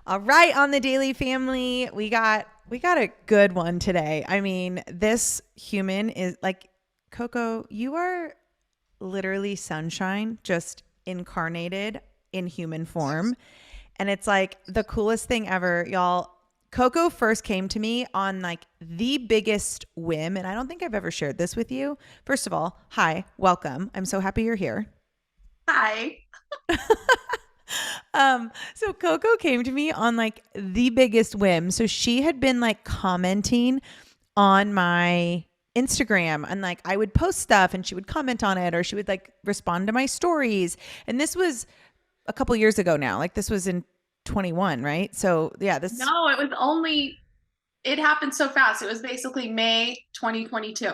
All right, on the Daily Family, we got a good one today. I mean, this human is like Coco, you are literally sunshine just incarnated in human form. And it's like the coolest thing ever, y'all. Coco first came to me on like the biggest whim, and I don't think I've ever shared this with you. First of all, hi, welcome. I'm so happy you're here. Hi. So Coco came to me on like the biggest whim. So she had been like commenting on my Instagram, and like I would post stuff and she would comment on it, or she would like respond to my stories. And this was a couple years ago now. Like this was in 21, right? So yeah, this No, it happened so fast. It was basically May 2022.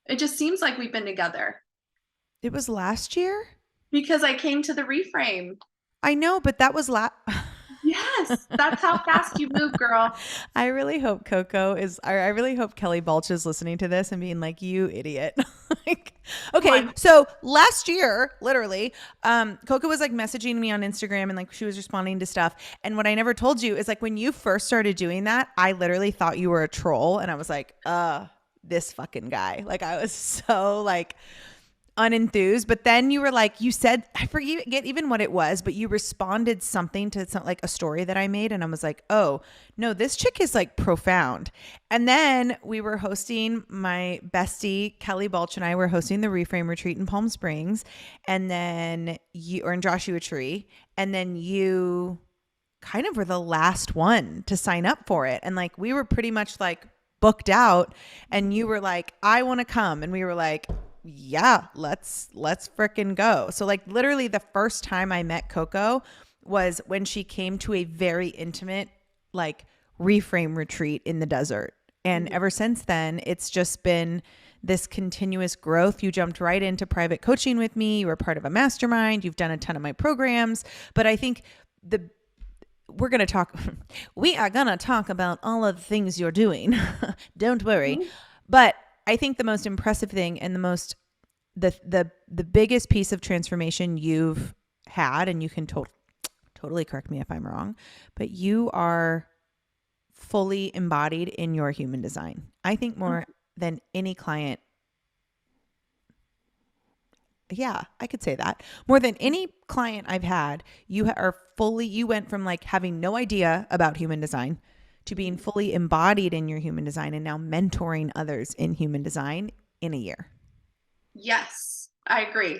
It just seems like we've been together it was last year. because I came to the reframe. I know, but that was Yes, that's how fast you move, girl. I really hope Coco is. I really hope Kelly Balch is listening to this and being like, "You idiot!" Like, Come okay, on. so last year, literally, Coco was like messaging me on Instagram and like she was responding to stuff. And what I never told you is like when you first started doing that, I literally thought you were a troll, and I was like, this fucking guy." Like I was so like unenthused, but then you were like, you said, I forget even what it was, but you responded something to some, like a story that I made, and I was like, oh no, this chick is like profound. And then we were hosting, my bestie Kelly Balch and I were hosting the Reframe Retreat in Palm Springs, and then you, or in Joshua Tree, and then you kind of were the last one to sign up for it, and like we were pretty much like booked out, and you were like, I want to come, and we were like, yeah, let's fricking go. So like literally the first time I met Coco was when she came to a very intimate like reframe retreat in the desert. And Mhm. ever since then, it's just been this continuous growth. You jumped right into private coaching with me. You were part of a mastermind. You've done a ton of my programs. But I think the we're going to talk we are going to talk about all of the things you're doing. Don't worry. Mhm. But I think the most impressive thing and the most the biggest piece of transformation you've had, and you can totally correct me if I'm wrong, but you are fully embodied in your human design. I think more than any client. Yeah, I could say that. More than any client I've had, you are fully, you went from like having no idea about human design to being fully embodied in your human design and now mentoring others in human design in a year. Yes, I agree.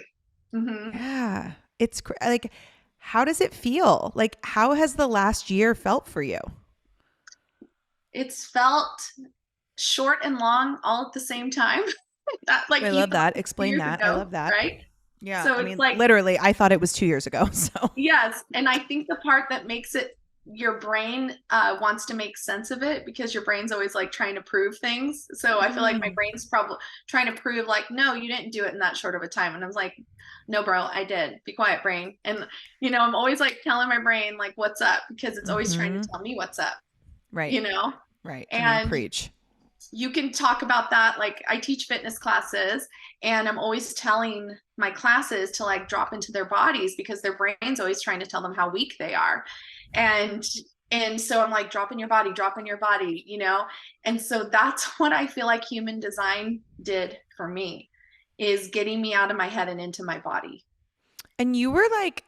Hmm. Yeah. Like, how does it feel? Like, how has the last year felt for you? It's felt short and long all at the same time. That I like you love thought that. it was two Explain years that. I ago, love that. right? Yeah. So I it's mean, like literally, I thought it was 2 years ago. So, yes, and I think the part that makes it your brain wants to make sense of it because your brain's always like trying to prove things. So I feel like my mm, brain's probably trying to prove like, no, you didn't do it in that short of a time. And I was like, no, bro, I did. Be quiet, brain. And I'm always like telling my brain like what's up because it's always trying to mm-hmm. tell me what's up, Right. you know? Right. I mean, And preach. you can talk about that. Like I teach fitness classes and I'm always telling my classes to like drop into their bodies because their brain's always trying to tell them how weak they are. And so I'm like, drop in your body, And so that's what I feel like human design did for me is getting me out of my head and into my body. And you were like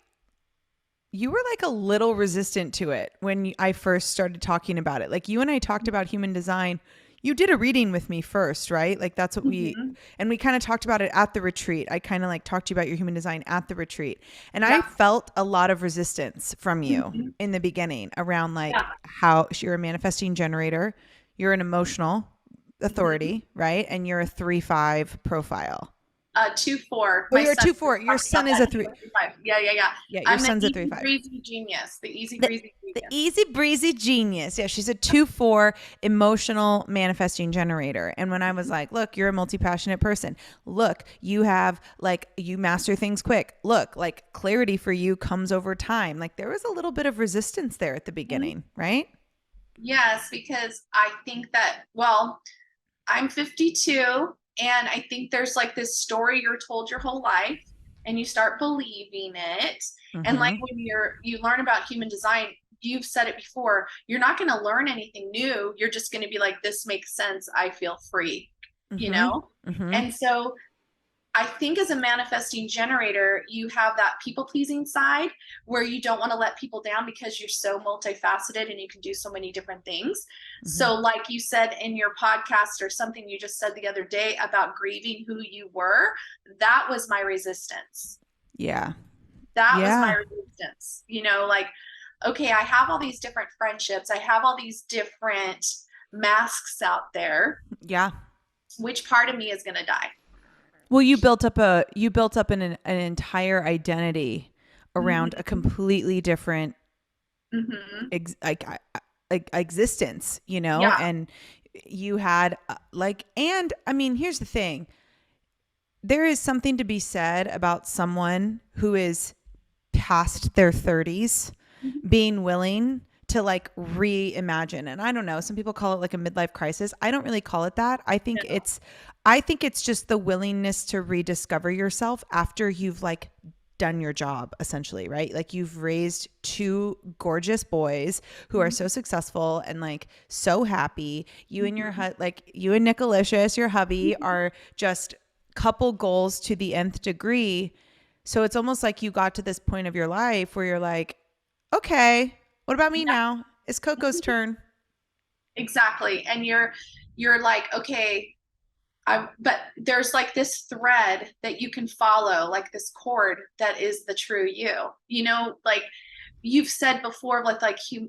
a little resistant to it when I first started talking about it. Like you and I talked about human design. You did a reading with me first, right? Like that's what Mm-hmm. and we kind of talked about it at the retreat. I kind of like talked to you about your human design at the retreat. And I Yeah. felt a lot of resistance from you Mm-hmm. in the beginning around like Yeah. how you're a manifesting generator, you're an emotional Mm-hmm. authority, right? And you're a 3-5 profile. 2-4. Oh, My you're a son 2-4. Your talked son about is that. a He's three. a 3-5. Yeah, yeah, yeah. Yeah, your I'm the son's a three easy five. breezy genius. The easy The breezy the genius. easy breezy genius. Yeah, she's a 2-4 emotional manifesting generator. And when I was like, look, you're a multi-passionate person. Look, you have like you master things quick. Look, like clarity for you comes over time. Like there was a little bit of resistance there at the Mhm. beginning, right? Yes, because I think that, well, I'm 52, and I think there's like this story you're told your whole life, and you start believing it. And like Mm-hmm. when you learn about human design, you've said it before, you're not going to learn anything new. You're just going to be like, this makes sense. I feel free, you Mm-hmm. know? Mm-hmm. And so I think as a manifesting generator, you have that people pleasing side where you don't want to let people down because you're so multifaceted and you can do so many different things. Mm-hmm. So, like you said in your podcast, or something you just said the other day about grieving who you were, that was my resistance. Yeah. That was my Yeah. resistance. Like, okay, I have all these different friendships, I have all these different masks out there. Yeah. Which part of me is going to die? Well, you built up an entire identity around a Mm-hmm. completely different Mm-hmm. like existence, Yeah. and you had and I mean, here's the thing. There is something to be said about someone who is past their 30s Mm-hmm. being willing to like reimagine. And I don't know, some people call it like a midlife crisis. I don't really call it that. No. I think it's just the willingness to rediscover yourself after you've like done your job, essentially, right? Like you've raised two gorgeous boys who are so successful and like so happy. You and your Mm-hmm. like you and Nicolicious, your hubby, are just couple goals to the nth degree. So it's almost like you got to this point of your life where you're like, okay, what about me Yeah. now? It's Coco's turn. Exactly. And you're like, okay, but there's like this thread that you can follow, like this cord that is the true you. Like you've said before,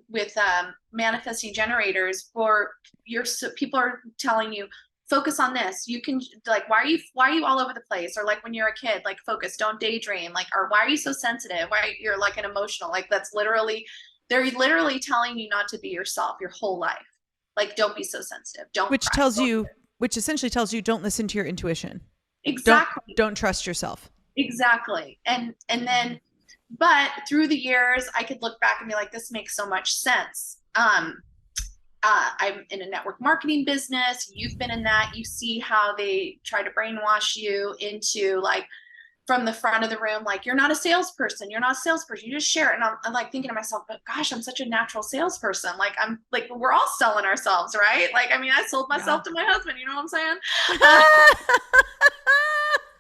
with manifesting generators, for your people are telling you, focus on this. You can, like, why are you all over the place? Or like when you're a kid, like, focus, don't daydream. Like, or why are you so sensitive? Why you're like an emotional? Like they're literally telling you not to be yourself your whole life. Like, don't be so sensitive. Don't which cry. tells Don't you which essentially tells you don't listen to your intuition. don't exactly. don't trust yourself. Exactly. And then, but through the years, I could look back and be like, this makes so much sense. I'm in a network marketing business. You've been in that. You see how they try to brainwash you into, like, from the front of the room, like, you're not a salesperson. You're not a salesperson. You just share it. And I'm like thinking to myself, but gosh, I'm such a natural salesperson. Like, I'm like, we're all selling ourselves, right? Like, I mean, I sold Yeah. myself to my husband. You know what I'm saying?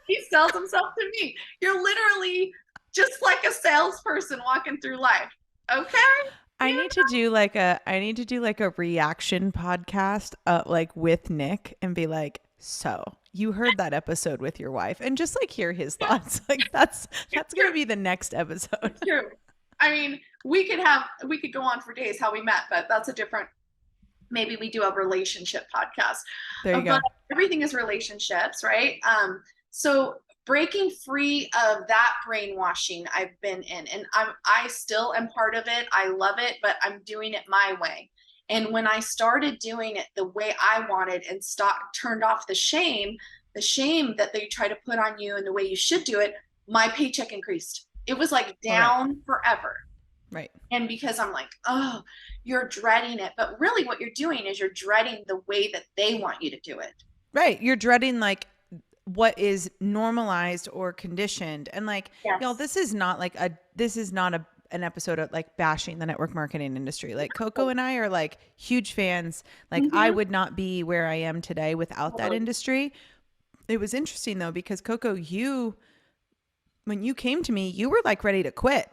He sells himself to me. You're literally just like a salesperson walking through life. Okay. I Yeah. need to do like a reaction podcast like with Nick and be like, so you heard that episode with your wife, and just like hear his thoughts. Like that's gonna be the next episode. It's true. I mean, we could go on for days how we met, but that's a different, maybe we do a relationship podcast. There you But go. everything is relationships, right? So breaking free of that brainwashing I've been in, and I still am part of it. I love it, but I'm doing it my way. And when I started doing it the way I wanted and turned off the shame that they try to put on you and the way you should do it, my paycheck increased. It was like All right. down forever. Right. And because I'm like, oh, you're dreading it. But really what you're doing is you're dreading the way that they want you to do it. Right. You're dreading like what is normalized or conditioned. And like, y'all, Yes. this is not an episode of like bashing the network marketing industry. Like Coco and I are like huge fans. Like I Mm-hmm. would not be where I am today without that Totally. industry. It was interesting though, because Coco, when you came to me, you were like ready to quit.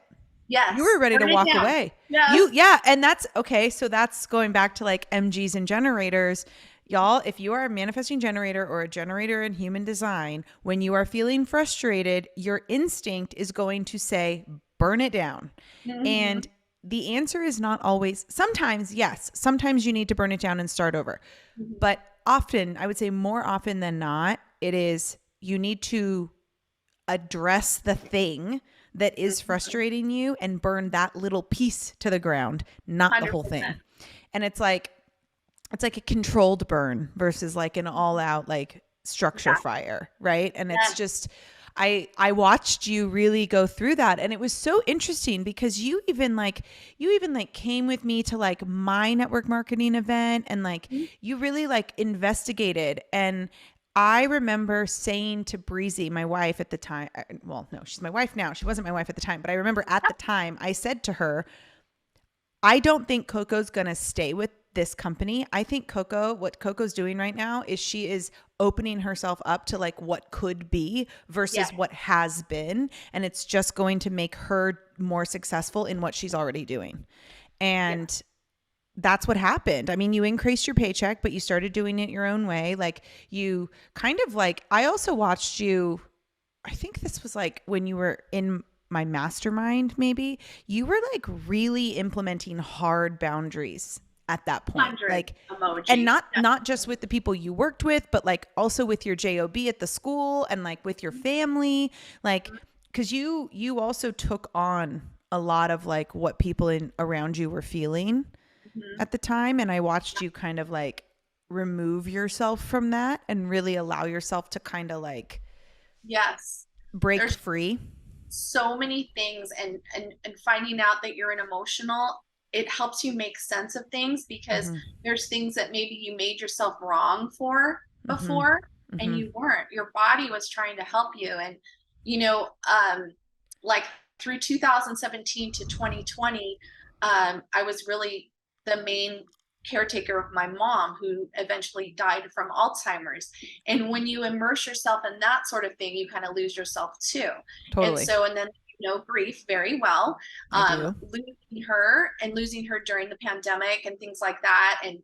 Yes. You were ready to Burn it walk down. away. Yes. Yeah. And that's okay. So that's going back to like MGs and generators. Y'all, if you are a manifesting generator or a generator in human design, when you are feeling frustrated, your instinct is going to say, burn it down. Mm-hmm. And the answer is not always, sometimes, yes, sometimes you need to burn it down and start over. Mm-hmm. But often, I would say more often than not, it is you need to address the thing that is frustrating you and burn that little piece to the ground, not the whole thing. 100%. And it's like a controlled burn versus like an all out like structure Yeah. fire, right? And Yeah. it's just I watched you really go through that, and it was so interesting because you even like came with me to like my network marketing event, and like you really like investigated. And I remember saying to Breezy, my wife at the time, well, no, she's my wife now. She wasn't my wife at the time, but I remember at the time I said to her, I don't think Coco's going to stay with this company. I think what Coco's doing right now is she is opening herself up to like what could be Yeah. versus what has been. And it's just going to make her more successful in what she's already doing. Yeah. And that's what happened. I mean, you increased your paycheck, but you started doing it your own way. Like you kind of like, I also watched you, I think this was like when you were in my mastermind, maybe you were like really implementing hard boundaries at that point. 100 Like, and emoji. not just with the people you worked with, but like also with your job at the school and like with your family, like, cause you also took on a lot of like what people in around you were feeling Mhm. at the time. And I watched you kind of like remove yourself from that and really allow yourself to kind of like Yes. break There's free. so many things, and finding out that you're an emotional, it helps you make sense of things because Mm-hmm. there's things that maybe you made yourself wrong for Mm-hmm. before and Mm-hmm. you weren't. Your body was trying to help you. And you know, like through 2017 to 2020, I was really the main caretaker of my mom, who eventually died from Alzheimer's. And when you immerse yourself in that sort of thing, you kind of lose yourself too. And Totally. so, and then you know grief very well. I do. Losing her during the pandemic and things like that, and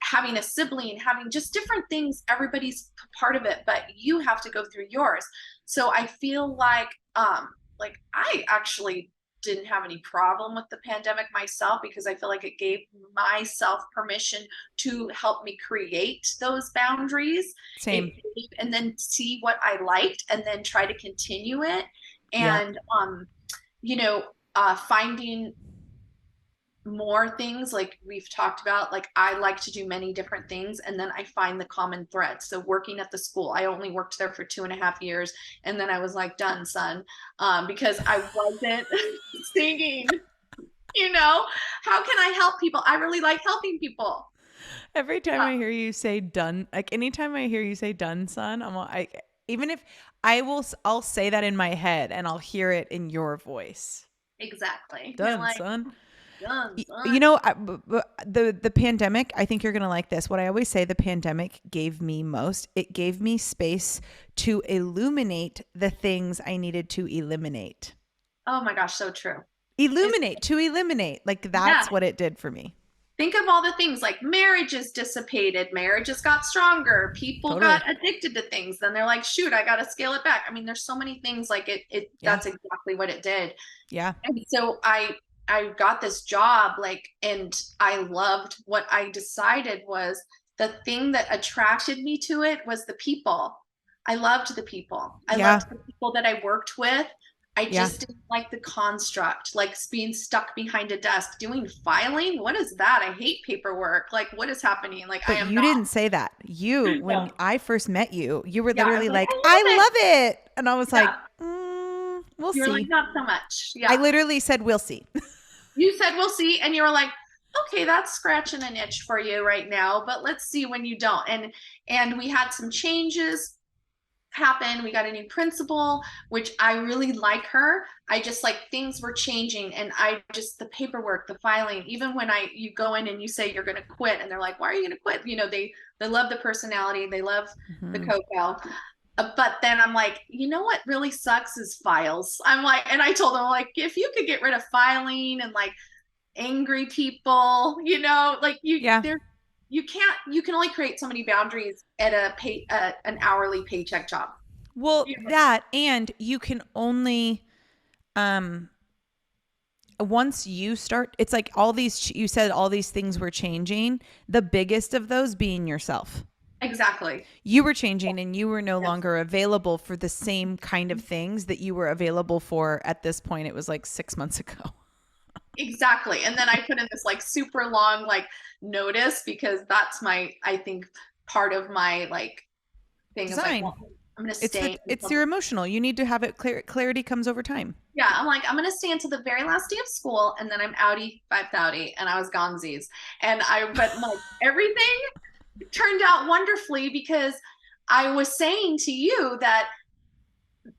having a sibling, having just different things. Everybody's part of it, but you have to go through yours. So I feel like I actually didn't have any problem with the pandemic myself, because I feel like it gave myself permission to help me create those boundaries. Same. And then see what I liked and then try to continue it. Yeah. And you know, finding more things like we've talked about. Like I like to do many different things, and then I find the common thread. So working at the school, I only worked there for 2.5 years, and then I was like, done, son, because I wasn't singing. You know, how can I help people? I really like helping people. Every time Yeah, I hear you say done, like anytime I hear you say done, son, even if I'll say that in my head and I'll hear it in your voice. exactly. You're Done, like, son. done, You son. know, the pandemic, I think you're going to like this. What I always say the pandemic gave me most, it gave me space to illuminate the things I needed to eliminate. Oh my gosh, so true. It's, Illuminate, to eliminate. Like yeah. that's what it did for me. Think of all the things like marriages dissipated, marriages got stronger, people Totally. got addicted to things. Then they're like, shoot, I got to scale it back. I mean, there's so many things like it Yeah. that's exactly what it did. Yeah. And so I got this job, like, and I loved what I decided was the thing that attracted me to it was the people. I loved the people. I Yeah. loved the people that I worked with. I Yeah. just didn't like the construct, like being stuck behind a desk doing filing. What is that? I hate paperwork. Like, what is happening? Like, I But am you not. didn't say that. When No. I first met you, you were Yeah, I was literally like, like, I I love it. love it. And I was like, Yeah. we'll You're like, see. not so much. I Yeah. literally said, we'll see. You said we'll see, and you were like, okay, that's scratching an itch for you right now, but let's see when you don't. And we had some changes happen. We got a new principal, which I really like her. I just like things were changing, and I just the paperwork, the filing, even when I you go in and you say you're going to quit, and they're like, why are you going to quit? You know, they love the personality, they love the Mhm. Coco. But then I'm like, you know what really sucks is files. I'm like, and I told them like, if you could get rid of filing and like angry people, you know, like Yeah. you can only create so many boundaries at an hourly paycheck job. Well, You know? that, and you can only, um, once you start, it's like all these, you said all these things were changing, the biggest of those being yourself. Exactly. You were changing and you were no Yes. longer available for the same kind of things that you were available for at this point. It was like 6 months ago. Exactly. And then I put in this like super long like notice, because that's my I think part of my like thing is like, Design. well, I'm gonna It's stay your until emotional. You need to have it clear. Clarity comes over time. yeah, I'm like, I'm gonna stay until the very last day of school, and then I'm outie 5,000, and I was gonesies. But like everything turned out wonderfully, because I was saying to you that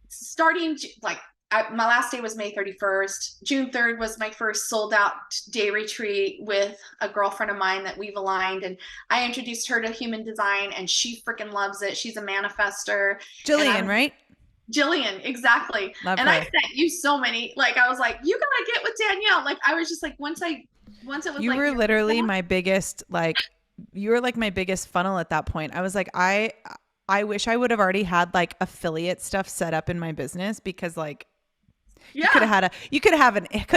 starting like my last day was May 31st. June 3rd was my first sold out day retreat with a girlfriend of mine that we've aligned. And I introduced her to human design and she freaking loves it. She's a manifester. And Jillian, I'm right? Jillian, exactly. Love And I her. sent you so many, like, I was like, you gotta get with Danielle. Like, I was just like, once it was You like, were you're literally my biggest, like, you were like my biggest funnel at that point. I was like, I wish I would have already had like affiliate stuff set up in my business, because like you could have yeah,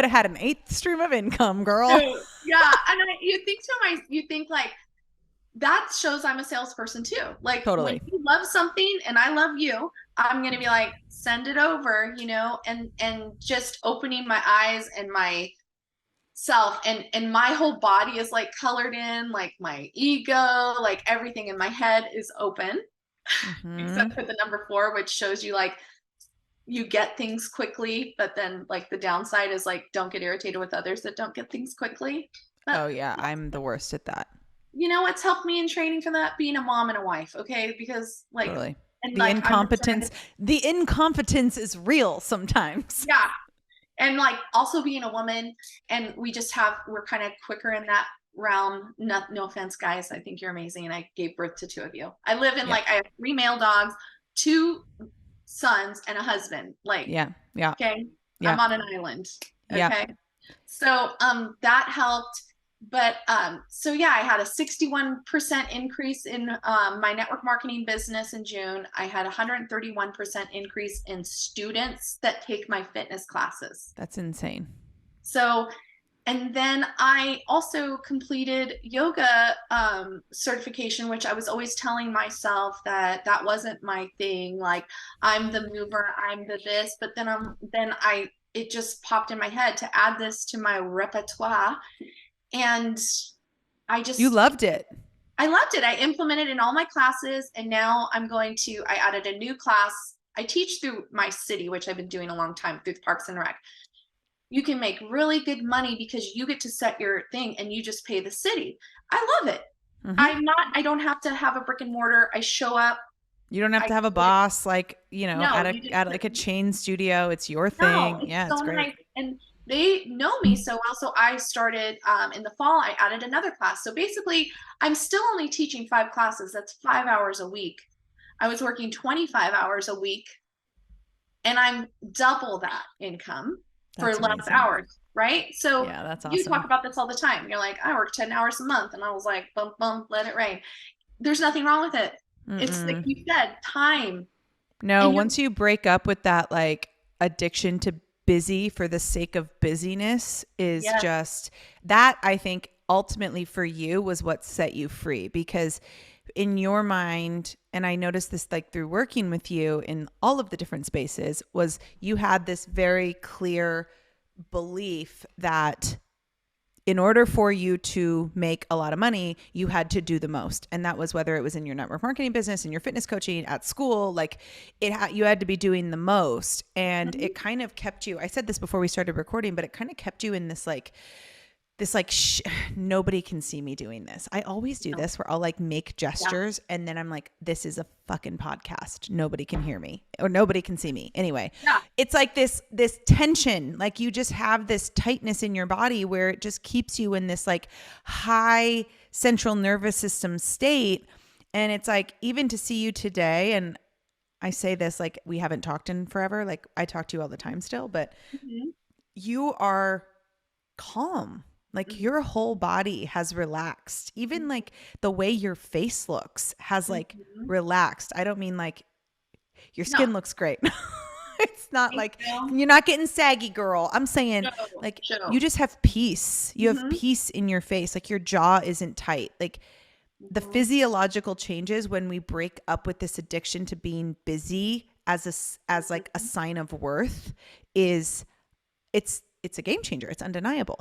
had an eighth stream of income, girl. dude, yeah. And you think like, that shows I'm a salesperson too. Like when Totally. you love something and I love you, I'm gonna be like, send it over, and just opening my eyes and my self and my whole body is like colored in, like my ego, like everything in my head is open, Mm-hmm. except for the number 4, which shows you like you get things quickly, but then like the downside is like don't get irritated with others that don't get things quickly. But Oh yeah, I'm the worst at that. what's helped me in training for that? Being a mom and a wife, okay? Because like, Totally. and The like I'm determined. incompetence, the incompetence is real sometimes. Yeah, and like also being a woman, and we're kind of quicker in that realm. No offense, guys. I think you're amazing, and I gave birth to 2 of you. I live in Yeah. like I have 3 male dogs, 2 sons, and a husband. Like, Yeah. Yeah. okay, Yeah. I'm on an island. Yeah. Okay, so that helped. But so yeah, I had a 61% increase in my network marketing business in June. I had 131% increase in students that take my fitness classes. That's insane. So, and then I also completed yoga certification, which I was always telling myself that that wasn't my thing. Like, I'm the mover, I'm the this, but it just popped in my head to add this to my repertoire. And I You just, loved it. I loved it. I implemented in all my classes, and now I added a new class. I teach through my city, which I've been doing a long time through the Parks and Rec. You can make really good money because you get to set your thing and you just pay the city. I love it. Mm-hmm. I don't have to have a brick and mortar. I show up. You don't have I to have a boss, like, no, at like a chain studio. It's your no, thing. it's Yeah, it's so great. nice. And they know me so well. So I started in the fall, I added another class. So basically, I'm still only teaching 5 classes. That's 5 hours a week. I was working 25 hours a week, and I'm double that income for That's less amazing. hours, right? So Yeah, that's you talk awesome. about this all the time. You're like, I work 10 hours a month. And I was like, bump, bump, let it rain. There's nothing wrong with it. It's like Mm-mm. you said, time. No, And you're, once you break up with that like addiction to busy for the sake of busyness is yes, just that, I think ultimately for you was what set you free, because in your mind, and I noticed this like through working with you in all of the different spaces, was you had this very clear belief that in order for you to make a lot of money, you had to do the most. And that was whether it was in your network marketing business, in your fitness coaching, at school, like you had to be doing the most. And mhm, it kind of kept you, I said this before we started recording, but it kind of kept you in this nobody can see me doing this. I always do no, this where I'll like make yeah, gestures and then I'm like, this is a fucking podcast. Nobody can hear me or nobody can see me. Anyway, yeah, it's like this tension, like you just have this tightness in your body where it just keeps you in this like high central nervous system state. And it's like, even to see you today, and I say this like we haven't talked in forever, like I talk to you all the time still, but mhm, you are calm. Like mhm, your whole body has relaxed. Even like the way your face looks has like mhm. relaxed. I don't mean like your No, skin looks great. It's not thank like you. you're not getting saggy, girl. I'm saying Joe, like you Joe. just have peace. You have Mm-hmm, peace in your face. Like your jaw isn't tight. Like the mm-hmm. physiological changes when we break up with this addiction to being busy as as like a sign of worth is it's a game changer. It's undeniable.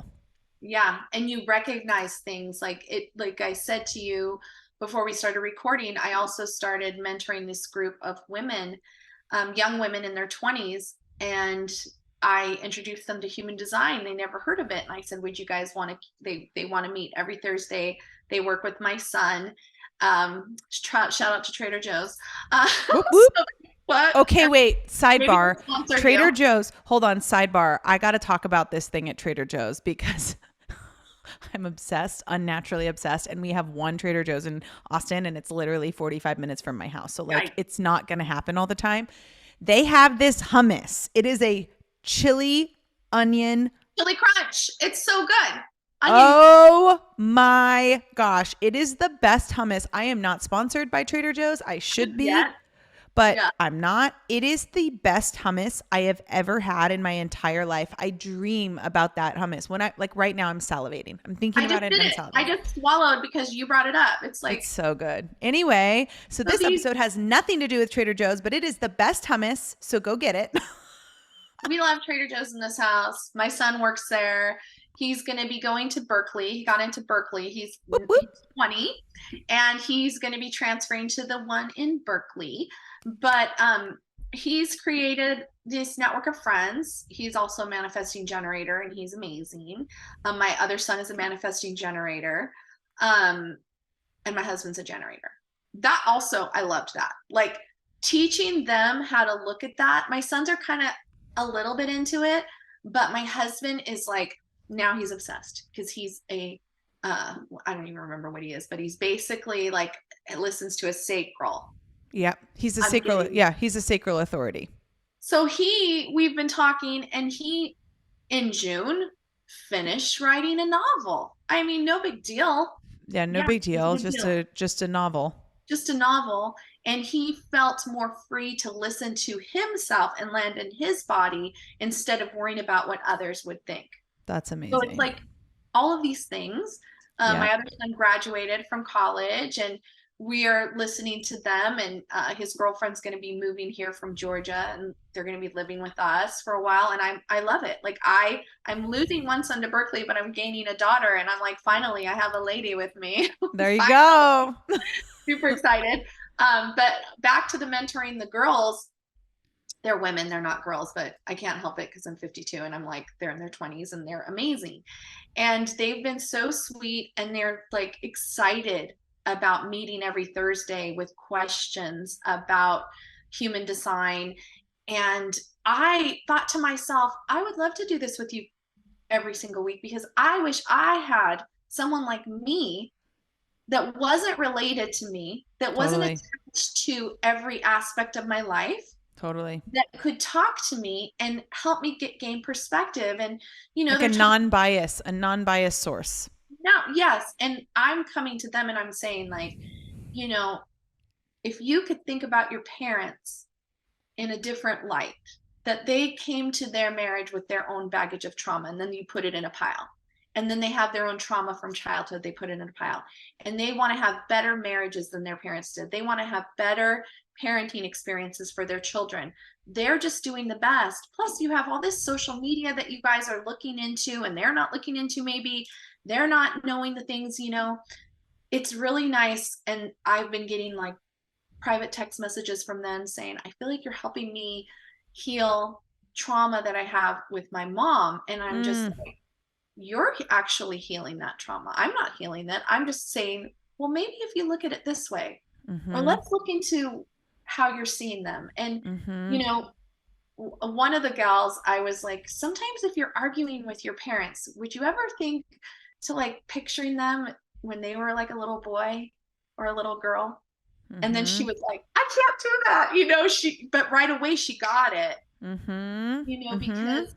Yeah, and you recognize things like it, like I said to you before we started recording, I also started mentoring this group of women, young women in their 20s, and I introduced them to human design. They never heard of it. And I said, would you guys want to, they want to meet every Thursday. They work with my son. Shout out to Trader Joe's. Whoop whoop. But Okay, wait. maybe Sidebar. we'll sponsor Trader you. Joe's. Hold on. Sidebar. I got to talk about this thing at Trader Joe's because I'm obsessed, unnaturally obsessed. And we have one Trader Joe's in Austin and it's literally 45 minutes from my house. So, like, Yikes. it's not going to happen all the time. They have this hummus. It is a chili onion. Chili crunch. It's so good. Onion. Oh my gosh. It is the best hummus. I am not sponsored by Trader Joe's. I should be, Yeah. but Yeah. I'm not. It is the best hummus I have ever had in my entire life. I dream about that hummus. When I like right now I'm salivating. I'm thinking I about just it did and I'm it. I salivating. just swallowed because you brought it up. It's It's like, so good. Anyway, so so this episode has nothing to do with Trader Joe's, but it is the best hummus, so go get it. we love Trader Joe's in this house. My son works there. He's going to be going to Berkeley. He got into Berkeley. Whoop whoop. He's 20 and he's going to be transferring to the one in Berkeley. But he's created this network of friends. He's also a manifesting generator and he's amazing. My other son is a manifesting generator. And my husband's a generator. That also, I loved that. Like teaching them how to look at that. My sons are kind of a little bit into it, but my husband is like, now he's obsessed because he's I don't even remember what he is, but he's basically like, listens to a sacral. Yeah, he's a I'm sacral. getting, Yeah, he's a sacral authority. so we've been talking and he, in June, finished writing a novel. I mean, no big deal. Yeah, no Yeah, big it's deal. no big Just deal. a novel. Just a novel. And he felt more free to listen to himself and land in his body instead of worrying about what others would think. That's So it's amazing. like all of these things. Yeah. My other son graduated from college and we are listening to them and his girlfriend's going to be moving here from Georgia and they're going to be living with us for a while and I love it. Like I'm losing one son to Berkeley but I'm gaining a daughter and I'm like finally I have a lady with me. There you go. Super excited. But back to the mentoring the girls, they're women, they're not girls, but I can't help it because I'm 52 and I'm like, they're in their 20s and they're amazing. And they've been so sweet and they're like excited about meeting every Thursday with questions about human design. And I thought to myself, I would love to do this with you every single week because I wish I had someone like me that wasn't related to me, that wasn't Totally. attached to every aspect of my life, Totally. that could talk to me and help me gain perspective. And, Like they're talking a non-bias source. now, yes. And I'm coming to them and I'm saying, like, you know, if you could think about your parents in a different light, that they came to their marriage with their own baggage of trauma, and then you put it in a pile. And then they have their own trauma from childhood, they put it in a pile. And they want to have better marriages than their parents did. They want to have better parenting experiences for their children. They're just doing the best. Plus, you have all this social media that you guys are looking into, and they're not looking into maybe. They're not knowing the things, It's really nice. And I've been getting like private text messages from them saying, I feel like you're helping me heal trauma that I have with my mom. And I'm just Mm, like, you're actually healing that trauma. I'm not healing that. I'm just saying, well, maybe if you look at it this way, or mm-hmm. let's look into how you're seeing them. And, Mm-hmm. you know, one of the gals, I was like, sometimes if you're arguing with your parents, would you ever think to like picturing them when they were like a little boy or a little girl? And then she Mm-hmm. was like, I can't do that, but right away she got it, Mm-hmm. Mm-hmm. because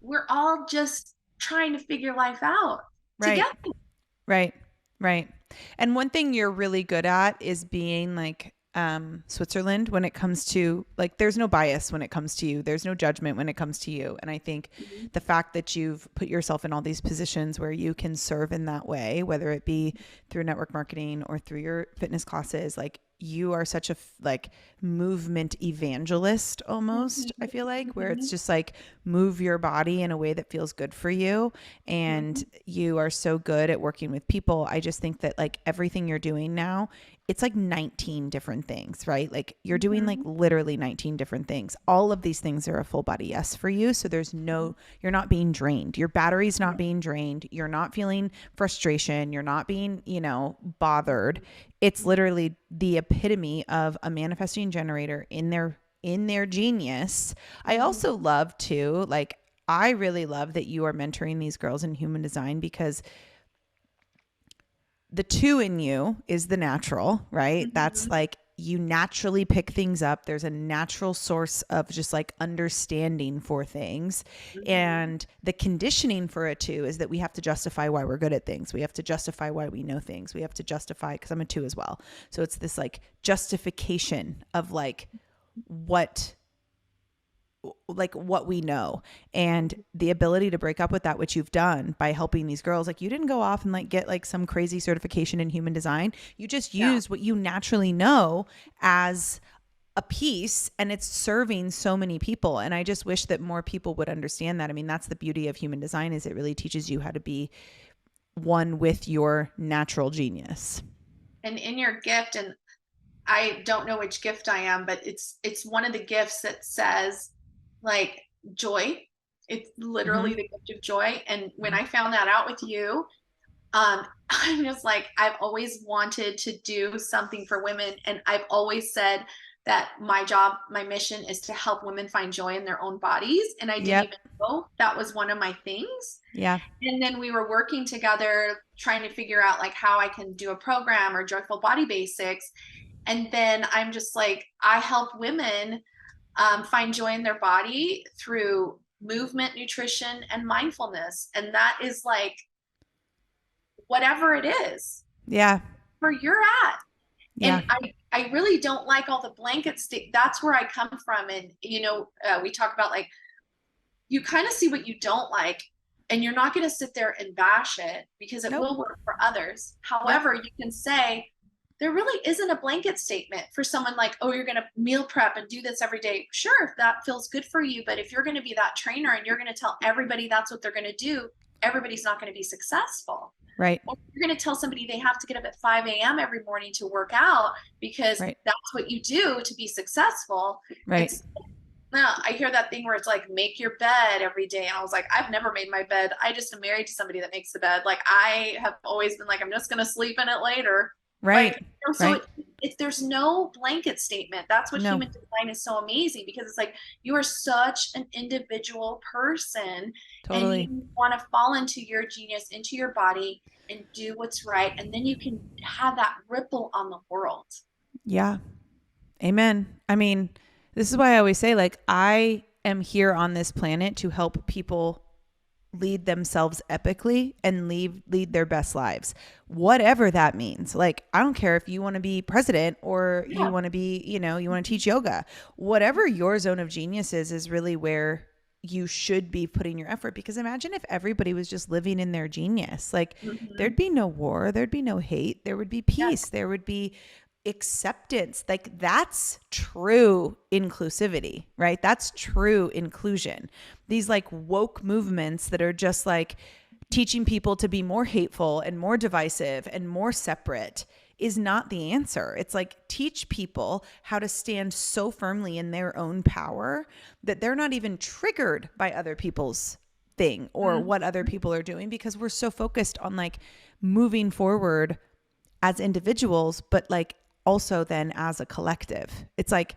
we're all just trying to figure life out Right. together. Right. Right. And one thing you're really good at is being like Switzerland when it comes to like there's no bias when it comes to you. There's no judgment when it comes to you. And I think Mhm. the fact that you've put yourself in all these positions where you can serve in that way, whether it be through network marketing or through your fitness classes, like you are such a like movement evangelist almost, I feel like, where it's Mhm. just like move your body in a way that feels good for you and Mhm. you are so good at working with people. I just think that like everything you're doing now it's like 19 different things, right? Like you're doing like Mhm. literally 19 different things. All of these things are a full body yes for you. So you're not being drained. Your battery's not being drained. You're not feeling frustration. You're not being, bothered. It's literally the epitome of a manifesting generator in their genius. I Mhm. also love too, like, I really love that you are mentoring these girls in human design, because the two in you is the natural, right? That's Mhm. like you naturally pick things up. There's a natural source of just like understanding for things. Mhm. And the conditioning for a two is that we have to justify why we're good at things. We have to justify why we know things. We have to justify, because I'm a two as well. So it's this like justification of what what we know, and the ability to break up with that, which you've done by helping these girls. Like, you didn't go off and like get like some crazy certification in human design. You just Yeah. used what you naturally know as a piece, and it's serving so many people. And I just wish that more people would understand that. I mean, that's the beauty of human design, is it really teaches you how to be one with your natural genius. And in your gift, and I don't know which gift I am, but it's one of the gifts that says like joy. It's literally Mm-hmm. the gift of joy. And when I found that out with you, I'm just like, I've always wanted to do something for women. And I've always said that my job, my mission is to help women find joy in their own bodies. And I didn't Yep. even know that was one of my things. Yeah. And then we were working together trying to figure out like how I can do a program or joyful body basics. And then I'm just like, I help women find joy in their body through movement, nutrition, and mindfulness. And that is like whatever it is Yeah. where you're at. Yeah. And I really don't like all the blanket stick. That's where I come from. And, we talk about like, you kind of see what you don't like, and you're not going to sit there and bash it because it Nope. will work for others. Yep. However, you can say, there really isn't a blanket statement for someone like, oh, you're going to meal prep and do this every day. Sure, if that feels good for you. But if you're going to be that trainer and you're going to tell everybody that's what they're going to do, everybody's not going to be successful. Right. Or you're going to tell somebody they have to get up at 5 a.m. every morning to work out because Right. that's what you do to be successful. Right. It's no, I hear that thing where it's like, make your bed every day. And I was like, I've never made my bed. I just am married to somebody that makes the bed. Like, I have always been like, I'm just going to sleep in it later. Like, Right. so Right. there's no blanket statement. That's what No. human design is so amazing, because it's like, you are such an individual person and Totally. you want to fall into your genius, into your body, and do what's right. And then you can have that ripple on the world. Yeah. Amen. I mean, this is why I always say, like, I am here on this planet to help people lead themselves epically and lead their best lives, whatever that means. Like, I don't care if you want to be president, or you Yeah. want to be, you want to teach yoga. Whatever your zone of genius is really where you should be putting your effort. Because imagine if everybody was just living in their genius. Like, there'd Mm-hmm. be no war, there'd be no hate, there would be peace, there would be acceptance. Like, that's true inclusivity, right? That's true inclusion. These like woke movements that are just like teaching people to be more hateful and more divisive and more separate is not the answer. It's like, teach people how to stand so firmly in their own power that they're not even triggered by other people's thing or Mm-hmm. what other people are doing, because we're so focused on like moving forward as individuals, but like also then as a collective. It's like,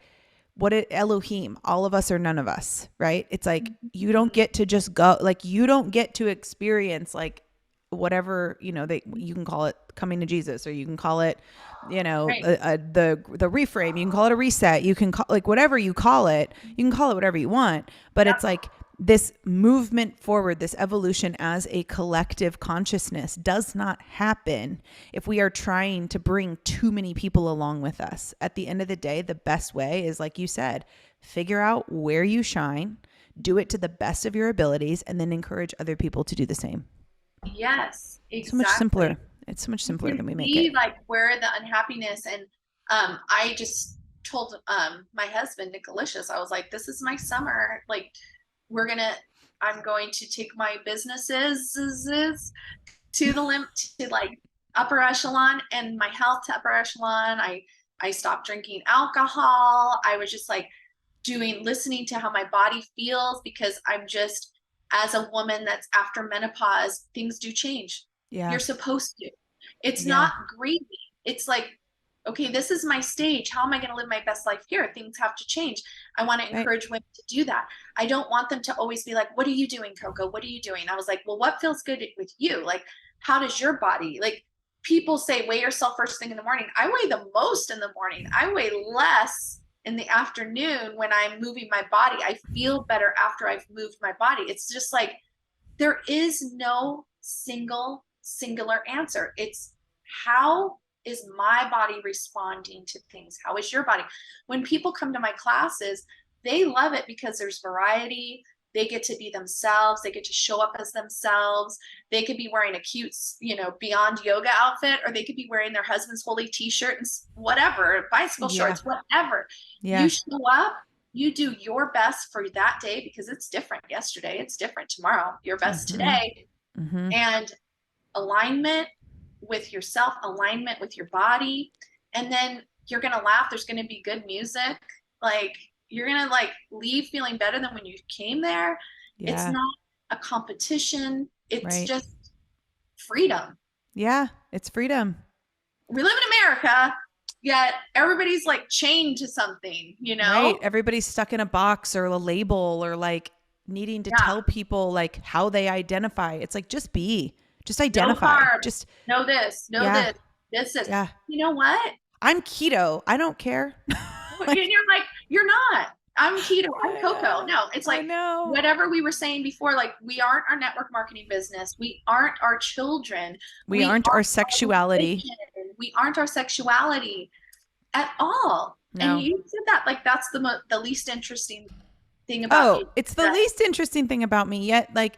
Elohim, all of us or none of us, right? It's like, you don't get to just go, like, you don't get to experience like whatever, you can call it coming to Jesus, or you can call it, Right. the reframe, you can call it a reset, you can call, like, whatever you call it, you can call it whatever you want. But Yep. it's like, this movement forward, this evolution as a collective consciousness does not happen if we are trying to bring too many people along with us. At the end of the day, the best way is, like you said, figure out where you shine, do it to the best of your abilities, and then encourage other people to do the same. Yes, So much simpler. exactly. It's so much You simpler can than we make see it. like where the unhappiness, and I just told my husband Nicolicious, I was like, this is my summer. Like, we're gonna I'm going to take my businesses to the limit, to like upper echelon, and my health to upper echelon. I stopped drinking alcohol. I was just like listening to how my body feels, because I'm just, as a woman that's after menopause, things do change. Yeah. You're supposed to. It's Yeah. not greedy. It's like, okay, this is my stage. How am I going to live my best life here? Things have to change. I want to Right. encourage women to do that. I don't want them to always be like, what are you doing, Coco? What are you doing? I was like, well, what feels good with you? Like, how does your body, like, people say weigh yourself first thing in the morning. I weigh the most in the morning. I weigh less in the afternoon when I'm moving my body. I feel better after I've moved my body. It's just like, there is no singular answer. It's, how is my body responding to things? How is your body? When people come to my classes, they love it because there's variety. They get to be themselves. They get to show up as themselves. They could be wearing a cute, Beyond Yoga outfit, or they could be wearing their husband's holy t-shirt and whatever, bicycle Yeah. shorts, whatever. Yeah. You show up, you do your best for that day, because it's different yesterday. It's different tomorrow, your best Mm-hmm. today. Mm-hmm. And alignment with yourself, alignment with your body. And then you're going to laugh. There's going to be good music. Like, you're going to like leave feeling better than when you came there. It's Yeah. not a competition. It's Right. just freedom. Yeah. It's freedom. We live in America, yet everybody's like chained to something, Right. Everybody's stuck in a box or a label, or like needing to Yeah. tell people like how they identify. It's like, just be, just No identify. carbs. Just, No this, no yeah. this. Yeah. You know what? I'm keto. I don't care. And you're like, you're not. I'm keto. I'm Coco. No, it's I like know. whatever we were saying before, like, we aren't our network marketing business. We aren't our children. We aren't our sexuality. We aren't our sexuality at all. And No. you said that like that's the least interesting thing about me. It's the least interesting thing about me yet. Like,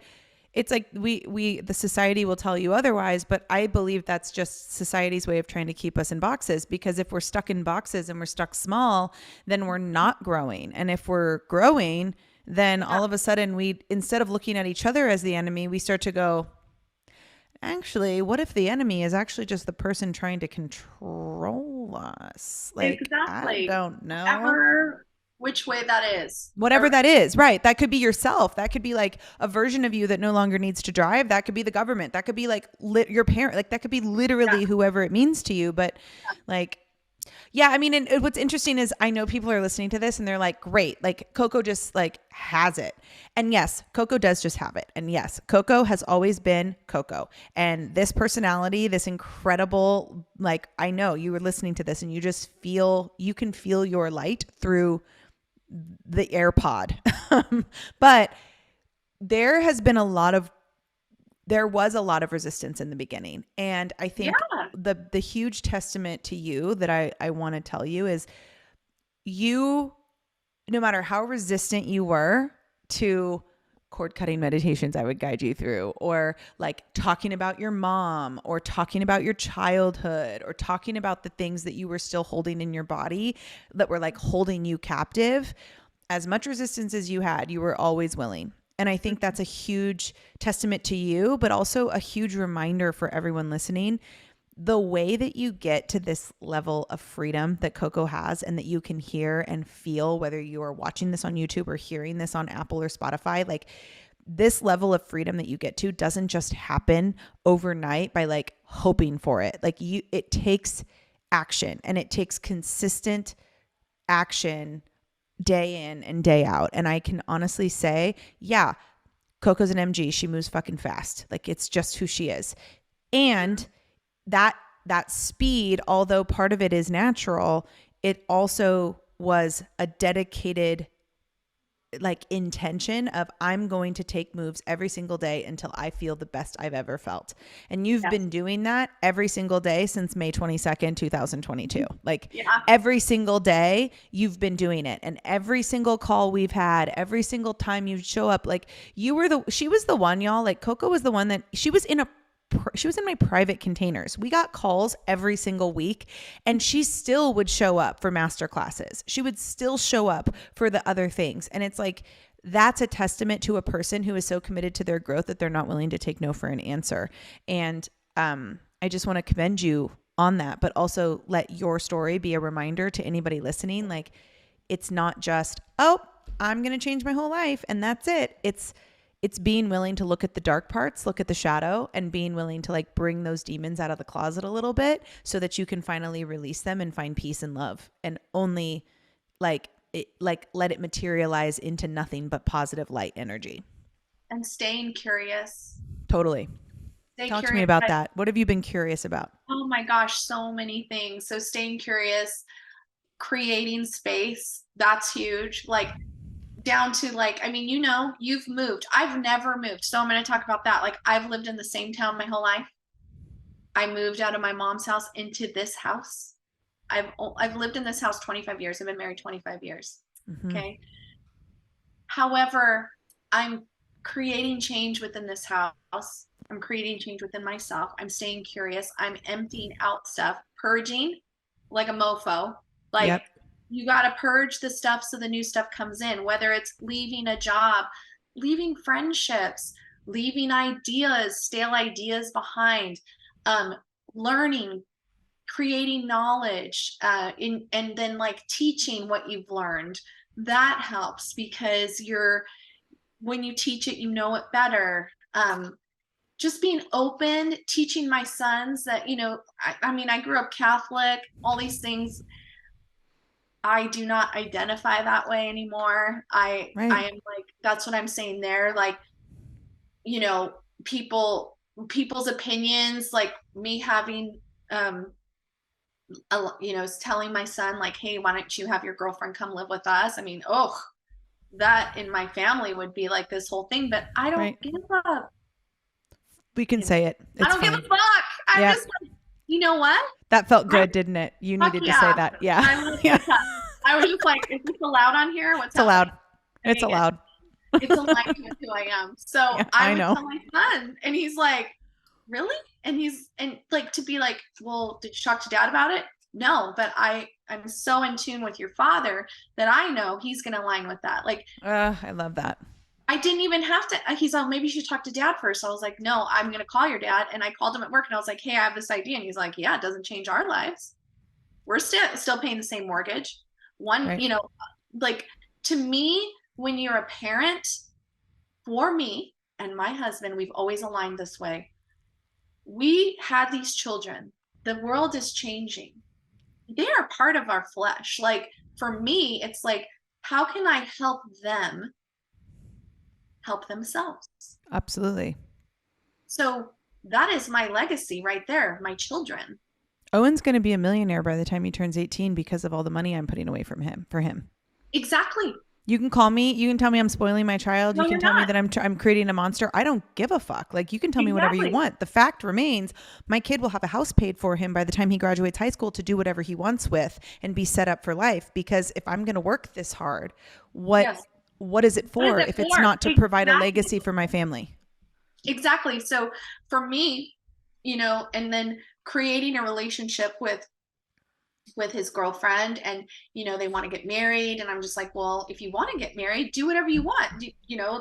it's like the society will tell you otherwise, but I believe that's just society's way of trying to keep us in boxes, because if we're stuck in boxes and we're stuck small, then we're not growing. And if we're growing, then all of a sudden instead of looking at each other as the enemy, we start to go, actually, what if the enemy is actually just the person trying to control us? Like, Exactly. I don't know. Which way that is. Whatever that is, right? That could be yourself. That could be like a version of you that no longer needs to drive. That could be the government. That could be like your parent. Like, that could be literally whoever it means to you. But like, yeah, I mean, and what's interesting is I know people are listening to this and they're like, great, like Coco just like has it. And yes, Coco does just have it. And yes, Coco has always been Coco. And this personality, this incredible, like, I know you were listening to this and you can feel your light through the AirPod. But there was a lot of resistance in the beginning. And I think the huge testament to you that I want to tell you is no matter how resistant you were to cord cutting meditations I would guide you through, or like talking about your mom, or talking about your childhood, or talking about the things that you were still holding in your body that were like holding you captive, as much resistance as you had, you were always willing. And I think that's a huge testament to you, but also a huge reminder for everyone listening. The way that you get to this level of freedom that Coco has, and that you can hear and feel, whether you are watching this on YouTube or hearing this on Apple or Spotify, like this level of freedom that you get to doesn't just happen overnight by like hoping for it. Like it takes action, and it takes consistent action day in and day out. And I can honestly say, yeah, Coco's an MG. She moves fucking fast. Like, it's just who she is. And that speed, although part of it is natural, it also was a dedicated like intention of, I'm going to take moves every single day until I feel the best I've ever felt. And you've been doing that every single day since May 22nd, 2022. Like every single day you've been doing it. And every single call we've had, every single time you show up, like she was the one, y'all, like Coco was the one that she was in my private containers. We got calls every single week, and she still would show up for master classes. She would still show up for the other things. And it's like, that's a testament to a person who is so committed to their growth that they're not willing to take no for an answer. And I just want to commend you on that, but also let your story be a reminder to anybody listening. Like, it's not just, oh, I'm going to change my whole life and that's it. It's being willing to look at the dark parts, look at the shadow, and being willing to like bring those demons out of the closet a little bit so that you can finally release them and find peace and love, and only like let it materialize into nothing but positive light energy. And staying curious. Totally. Stay Talk to me curious. about that. What have you been curious about? Oh my gosh, so many things. So staying curious, creating space, that's huge. Like down to like, I mean, you've moved. I've never moved. So I'm going to talk about that. Like I've lived in the same town my whole life. I moved out of my mom's house into this house. I've lived in this house 25 years. I've been married 25 years. Mm-hmm. Okay. However, I'm creating change within this house. I'm creating change within myself. I'm staying curious. I'm emptying out stuff, purging like a mofo. Like Yep. you got to purge the stuff so the new stuff comes in, whether it's leaving a job, leaving friendships, leaving ideas, stale ideas behind, um, learning, creating knowledge, and then like teaching what you've learned. That helps because when you teach it, you know it better. Just being open, teaching my sons that, I mean, I grew up Catholic, all these things. I do not identify that way anymore. I Right. am like, that's what I'm saying there. Like, you know, people's opinions, like me having, telling my son like, hey, why don't you have your girlfriend come live with us? I mean, oh, that in my family would be like this whole thing, but I don't Right. give a We can say it. I It's don't give a fine. fuck. I'm Yep. just like, you know what? That felt I good, didn't it? You Fuck needed to say yeah. that. Yeah. I love Yeah. the time. I was just like, is this allowed on here? What's It's allowed. happening? It's Okay, good. allowed. It's aligning with who I am. So Yeah, I I would know. tell my son, and he's like, really? And like to be like, well, did you talk to dad about it? No, but I'm so in tune with your father that I know he's gonna align with that. Like I love that. I didn't even have to. He's like, maybe you should talk to dad first. I was like, no, I'm gonna call your dad. And I called him at work and I was like, hey, I have this idea. And he's like, yeah, it doesn't change our lives. We're still paying the same mortgage. One, Right. like to me, when you're a parent, for me and my husband, we've always aligned this way. We had these children. The world is changing. They are part of our flesh. Like for me, it's like, how can I help them help themselves? Absolutely. So that is my legacy right there, my children. Owen's going to be a millionaire by the time he turns 18 because of all the money I'm putting away from him for him. Exactly. You can call me. You can tell me I'm spoiling my child. You No, can you're tell me not. that I'm creating a monster. I don't give a fuck. Like, you can tell me whatever you Exactly. want. The fact remains, my kid will have a house paid for him by the time he graduates high school to do whatever he wants with and be set up for life. Because if I'm going to work this hard, what Yes. what is it What is for it if it's for? not to provide a Exactly. legacy for my family? Exactly. So for me, and then creating a relationship with his girlfriend, and they want to get married, and I'm just like, well, if you want to get married, do whatever you want.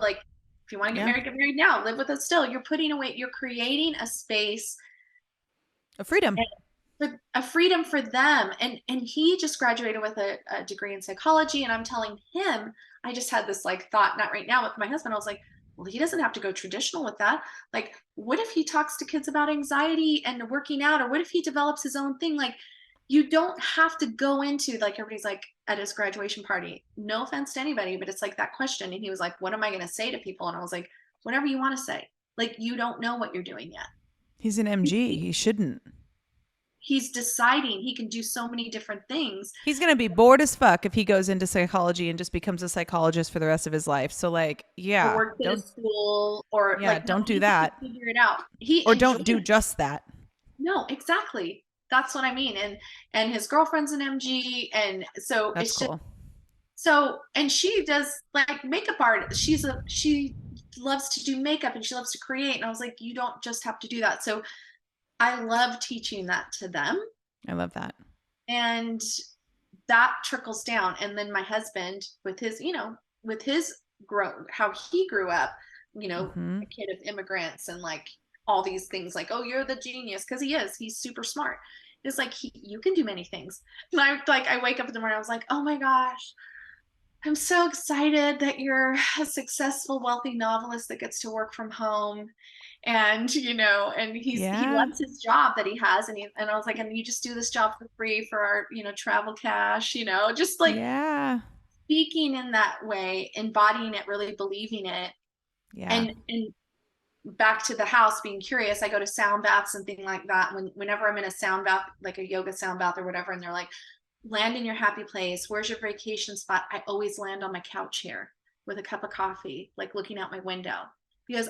Like if you want to Yeah, get married now, live with us still. You're creating a space a freedom. and for a freedom for them. And he just graduated with a degree in psychology, and I'm telling him, I just had this like thought, not right now with my husband. I was like, well, he doesn't have to go traditional with that. Like, what if he talks to kids about anxiety and working out, or what if he develops his own thing? Like, you don't have to go into, like, everybody's like at his graduation party, no offense to anybody, but it's like that question. And he was like, what am I going to say to people? And I was like, whatever you want to say. Like, you don't know what you're doing yet. He's an MG. He shouldn't. He's deciding he can do so many different things. He's going to be bored as fuck if he goes into psychology and just becomes a psychologist for the rest of his life. So like, Or yeah, works at a don't school, or yeah, like, no, don't do he has to that. figure it out. He Or enjoys don't do it. just that. No, exactly. That's what I mean. And his girlfriend's an MG, and so That's it's just cool. so. And she does like makeup art. She loves to do makeup and she loves to create. And I was like, you don't just have to do that. So I love teaching that to them, I love that. and that trickles down. And then my husband, with his how he grew up, Mhm. a kid of immigrants, and like all these things like, oh, you're the genius, because he is. He's super smart. It's like you can do many things. And I wake up in the morning, I was like, oh my gosh, I'm so excited that you're a successful, wealthy novelist that gets to work from home. And and he Yeah. loves his job that he has, and I was like, and you just do this job for free for our travel cash, just like Yeah. speaking in that way, embodying it, really believing it, Yeah. and back to the house, being curious. I go to sound baths and things like that. Whenever I'm in a sound bath, like a yoga sound bath or whatever, and they're like, land in your happy place. Where's your vacation spot? I always land on my couch here with a cup of coffee, like looking out my window, because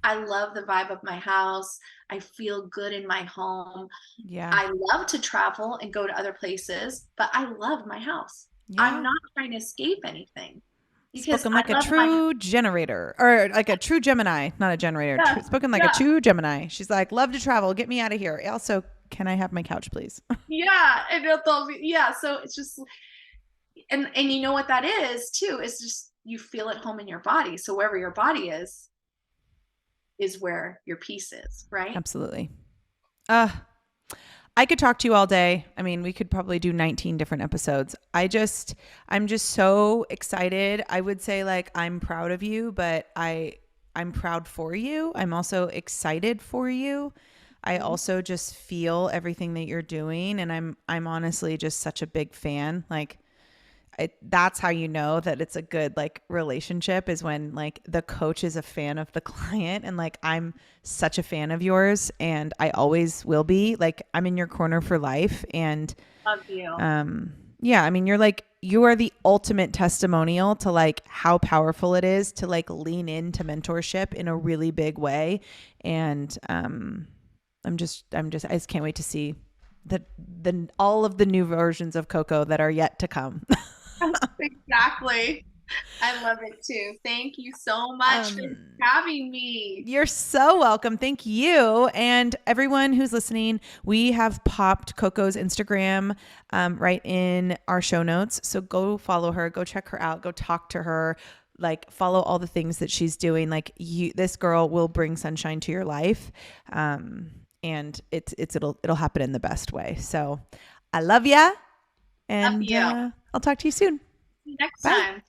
I love the vibe of my house. I feel good in my home. Yeah. I love to travel and go to other places, but I love my house. I'm Yeah. not trying to escape anything because Spoken I like a love my house. true generator, or like a true Gemini, not a generator. Yeah, Spoken like a yeah, true Gemini. She's like, love to travel. Get me out of here. Also, can I have my couch, please? yeah. And yeah. So it's just, and you know what that is too, is just you feel at home in your body. So wherever your body is where your peace is, right? Absolutely. Uh, I could talk to you all day. I mean, we could probably do 19 different episodes. I'm just so excited. I would say like I'm proud of you, but I'm proud for you. I'm also excited for you. I Mhm. also just feel everything that you're doing, and I'm honestly just such a big fan. Like that's how you know that it's a good like relationship, is when like the coach is a fan of the client, and like I'm such a fan of yours and I always will be. Like I'm in your corner for life. And Love you. yeah, I mean you are the ultimate testimonial to like how powerful it is to like lean into mentorship in a really big way. And I just can't wait to see the all of the new versions of Coco that are yet to come. Exactly. I love it too. Thank you so much for um having me. You're so welcome. Thank you. And everyone who's listening, we have popped Coco's Instagram right in our show notes. So go follow her, go check her out, go talk to her, like follow all the things that she's doing. Like this girl will bring sunshine to your life. And it'll happen in the best way. So I love ya. Love And you. I'll talk to you soon. See you next Bye. time.